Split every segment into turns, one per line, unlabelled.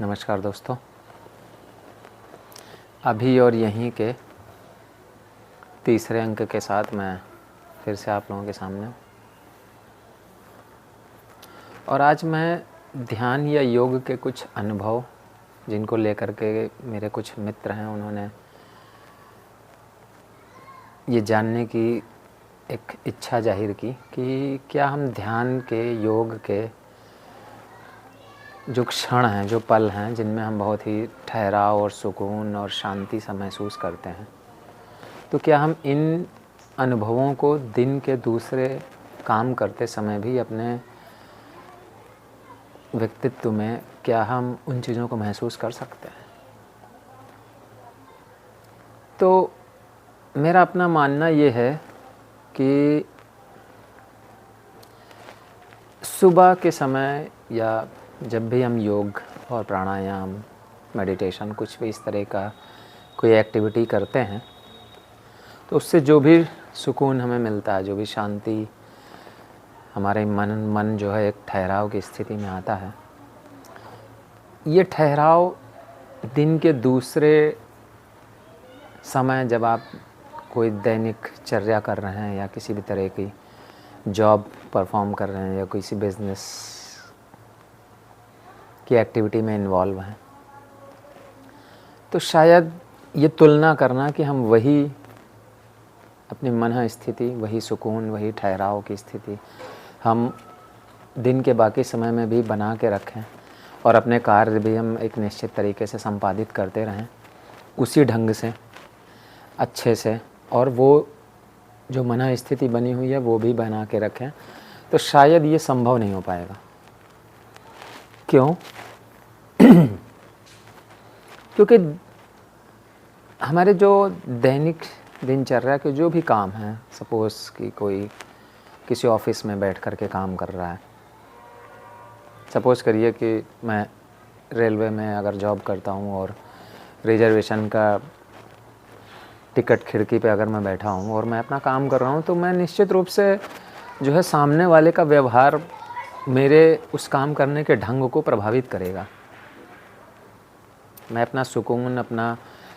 नमस्कार दोस्तों। अभी और यहीं के तीसरे अंक के साथ मैं फिर से आप लोगों के सामने हूँ और आज मैं ध्यान या योग के कुछ अनुभव जिनको लेकर के मेरे कुछ मित्र हैं, उन्होंने ये जानने की एक इच्छा जाहिर की कि क्या हम ध्यान के, योग के जो क्षण हैं, जो पल हैं जिनमें हम बहुत ही ठहराव और सुकून और शांति सा महसूस करते हैं, तो क्या हम इन अनुभवों को दिन के दूसरे काम करते समय भी अपने व्यक्तित्व में क्या हम उन चीज़ों को महसूस कर सकते हैं। तो मेरा अपना मानना ये है कि सुबह के समय या जब भी हम योग और प्राणायाम, मेडिटेशन, कुछ भी इस तरह का कोई एक्टिविटी करते हैं, तो उससे जो भी सुकून हमें मिलता है, जो भी शांति, हमारे मन जो है एक ठहराव की स्थिति में आता है, ये ठहराव दिन के दूसरे समय जब आप कोई दैनिक चर्या कर रहे हैं या किसी भी तरह की जॉब परफॉर्म कर रहे हैं या किसी बिजनेस की एक्टिविटी में इन्वॉल्व हैं, तो शायद ये तुलना करना कि हम वही अपनी मन स्थिति, वही सुकून, वही ठहराव की स्थिति हम दिन के बाकी समय में भी बना के रखें और अपने कार्य भी हम एक निश्चित तरीके से संपादित करते रहें उसी ढंग से, अच्छे से, और वो जो मन स्थिति बनी हुई है वो भी बना के रखें, तो शायद ये संभव नहीं हो पाएगा। क्यों? क्योंकि हमारे जो दैनिक दिनचर्या के जो भी काम हैं, सपोज़ कि कोई किसी ऑफिस में बैठ कर के काम कर रहा है, सपोज़ करिए कि मैं रेलवे में अगर जॉब करता हूँ और रिजर्वेशन का टिकट खिड़की पे अगर मैं बैठा हूँ और मैं अपना काम कर रहा हूँ, तो मैं निश्चित रूप से जो है सामने वाले का व्यवहार मेरे उस काम करने के ढंग को प्रभावित करेगा। मैं अपना सुकून, अपना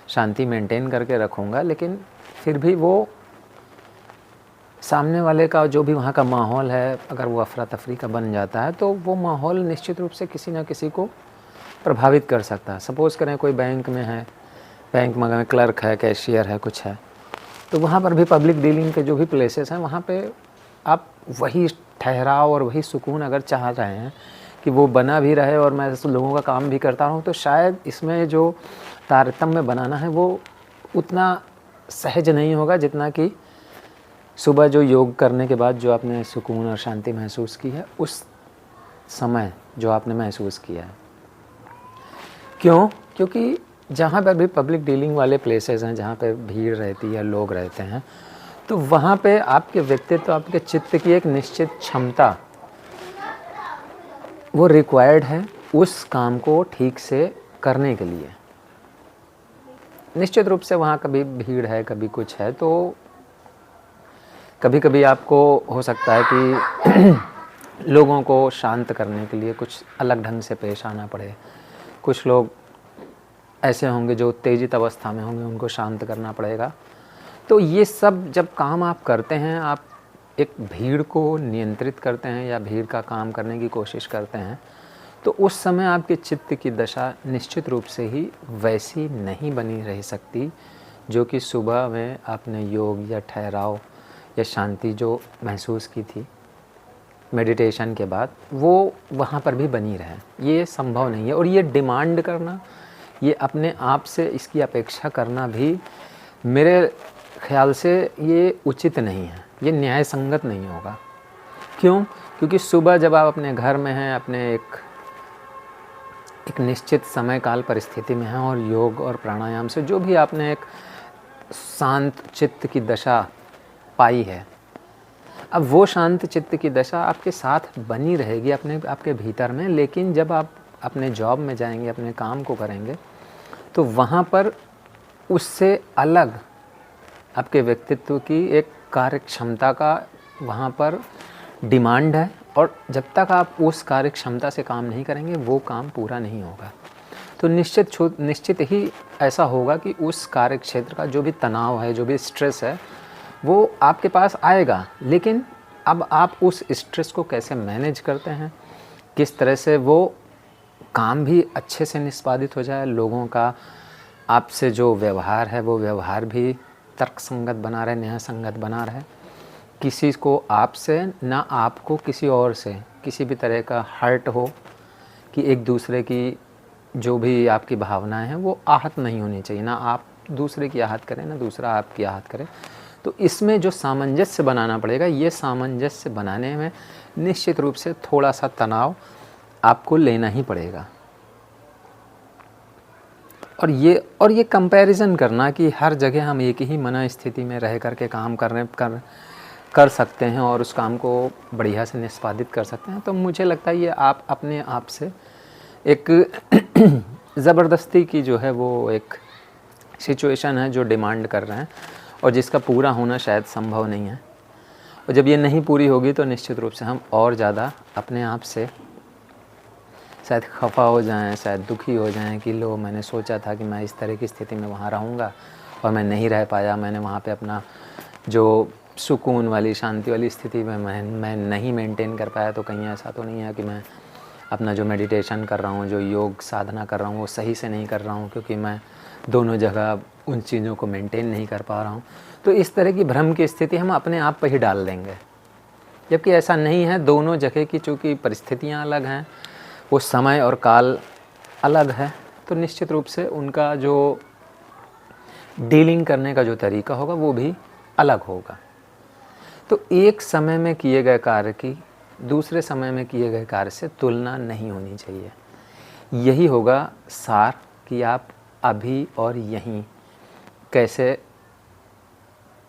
शांति मेंटेन करके रखूँगा, लेकिन फिर भी वो सामने वाले का जो भी वहाँ का माहौल है, अगर वो अफरा तफरी का बन जाता है, तो वो माहौल निश्चित रूप से किसी न किसी को प्रभावित कर सकता है। सपोज़ करें कोई बैंक में है, बैंक में क्लर्क है, कैशियर है, कुछ है, तो वहाँ पर भी पब्लिक डीलिंग के जो भी प्लेसेस हैं, वहाँ पे आप वही ठहराव और वही सुकून अगर चाह रहे हैं कि वो बना भी रहे और मैं लोगों का काम भी करता रहूँ, तो शायद इसमें जो तारतम्य बनाना है वो उतना सहज नहीं होगा जितना कि सुबह जो योग करने के बाद जो आपने सुकून और शांति महसूस की है, उस समय जो आपने महसूस किया है। क्यों? क्योंकि जहाँ पर भी पब्लिक डीलिंग वाले प्लेसेस हैं, जहाँ पे भीड़ रहती है, लोग रहते हैं, तो वहाँ पे आपके व्यक्तित्व, आपके चित्त की एक निश्चित क्षमता वो रिक्वायर्ड है उस काम को ठीक से करने के लिए। निश्चित रूप से वहाँ कभी भीड़ है, कभी कुछ है, तो कभी कभी आपको हो सकता है कि लोगों को शांत करने के लिए कुछ अलग ढंग से पेश आना पड़े। कुछ लोग ऐसे होंगे जो उत्तेजित अवस्था में होंगे, उनको शांत करना पड़ेगा। तो ये सब जब काम आप करते हैं, आप एक भीड़ को नियंत्रित करते हैं या भीड़ का काम करने की कोशिश करते हैं, तो उस समय आपके चित्त की दशा निश्चित रूप से ही वैसी नहीं बनी रह सकती जो कि सुबह में आपने योग या ठहराव या शांति जो महसूस की थी मेडिटेशन के बाद, वो वहाँ पर भी बनी रहे। ये संभव नहीं है, और ये डिमांड करना, ये अपने आप से इसकी अपेक्षा करना भी मेरे ख्याल से ये उचित नहीं है, ये न्याय संगत नहीं होगा। क्यों? क्योंकि सुबह जब आप अपने घर में हैं, अपने एक निश्चित समय काल परिस्थिति में हैं, और योग और प्राणायाम से जो भी आपने एक शांत चित्त की दशा पाई है, अब वो शांत चित्त की दशा आपके साथ बनी रहेगी आपके भीतर में। लेकिन जब आप अपने जॉब में जाएंगे, अपने काम को करेंगे, तो वहाँ पर उससे अलग आपके व्यक्तित्व की एक कार्य क्षमता का वहाँ पर डिमांड है, और जब तक आप उस कार्य क्षमता से काम नहीं करेंगे वो काम पूरा नहीं होगा। तो निश्चित ही ऐसा होगा कि उस कार्य क्षेत्र का जो भी तनाव है, जो भी स्ट्रेस है, वो आपके पास आएगा। लेकिन अब आप उस स्ट्रेस को कैसे मैनेज करते हैं, किस तरह से वो काम भी अच्छे से निष्पादित हो जाए, लोगों का आपसे जो व्यवहार है वो व्यवहार भी तर्कसंगत बना रहे, न्याय संगत बना रहे, किसी को आपसे ना आपको किसी और से किसी भी तरह का हर्ट हो, कि एक दूसरे की जो भी आपकी भावनाएं हैं वो आहत नहीं होनी चाहिए, ना आप दूसरे की आहत करें ना दूसरा आपकी आहत करे। तो इसमें जो सामंजस्य बनाना पड़ेगा, ये सामंजस्य बनाने में निश्चित रूप से थोड़ा सा तनाव आपको लेना ही पड़ेगा। और ये कंपैरिजन करना कि हर जगह हम एक ही मन स्थिति में रह कर के काम कर सकते हैं और उस काम को बढ़िया से निष्पादित कर सकते हैं, तो मुझे लगता है ये आप अपने आप से एक ज़बरदस्ती की जो है वो एक सिचुएशन है जो डिमांड कर रहे हैं और जिसका पूरा होना शायद संभव नहीं है। और जब ये नहीं पूरी होगी तो निश्चित रूप से हम और ज़्यादा अपने आप से शायद खफा हो जाएं, शायद दुखी हो जाएं कि लो, मैंने सोचा था कि मैं इस तरह की स्थिति में वहाँ रहूँगा और मैं नहीं रह पाया, मैंने वहाँ पे अपना जो सुकून वाली शांति वाली स्थिति में मैं नहीं मेंटेन कर पाया। तो कहीं ऐसा तो नहीं है कि मैं अपना जो मेडिटेशन कर रहा हूँ, जो योग साधना कर रहा हूँ, वो सही से नहीं कर रहा हूँ क्योंकि मैं दोनों जगह उन चीज़ों को मेंटेन नहीं कर पा रहा हूँ। तो इस तरह की भ्रम की स्थिति हम अपने आप पर ही डाल देंगे, जबकि ऐसा नहीं है। दोनों जगह की चूँकि परिस्थितियाँ अलग हैं, वो समय और काल अलग है, तो निश्चित रूप से उनका जो डीलिंग करने का जो तरीका होगा वो भी अलग होगा। तो एक समय में किए गए कार्य की दूसरे समय में किए गए कार्य से तुलना नहीं होनी चाहिए। यही होगा सार कि आप अभी और यहीं कैसे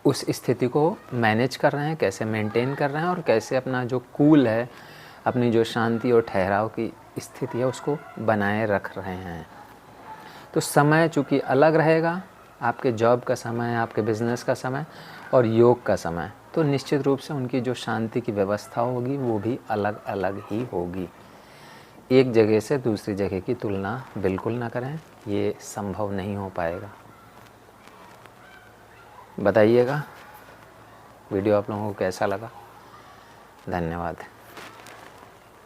उस स्थिति को मैनेज कर रहे हैं, कैसे मेंटेन कर रहे हैं और कैसे अपना जो कूल है, अपनी जो शांति और ठहराव की स्थिति है उसको बनाए रख रहे हैं। तो समय चूँकि अलग रहेगा, आपके जॉब का समय, आपके बिजनेस का समय और योग का समय, तो निश्चित रूप से उनकी जो शांति की व्यवस्था होगी वो भी अलग अलग ही होगी। एक जगह से दूसरी जगह की तुलना बिल्कुल ना करें, ये संभव नहीं हो पाएगा। बताइएगा वीडियो आप लोगों को कैसा लगा। धन्यवाद।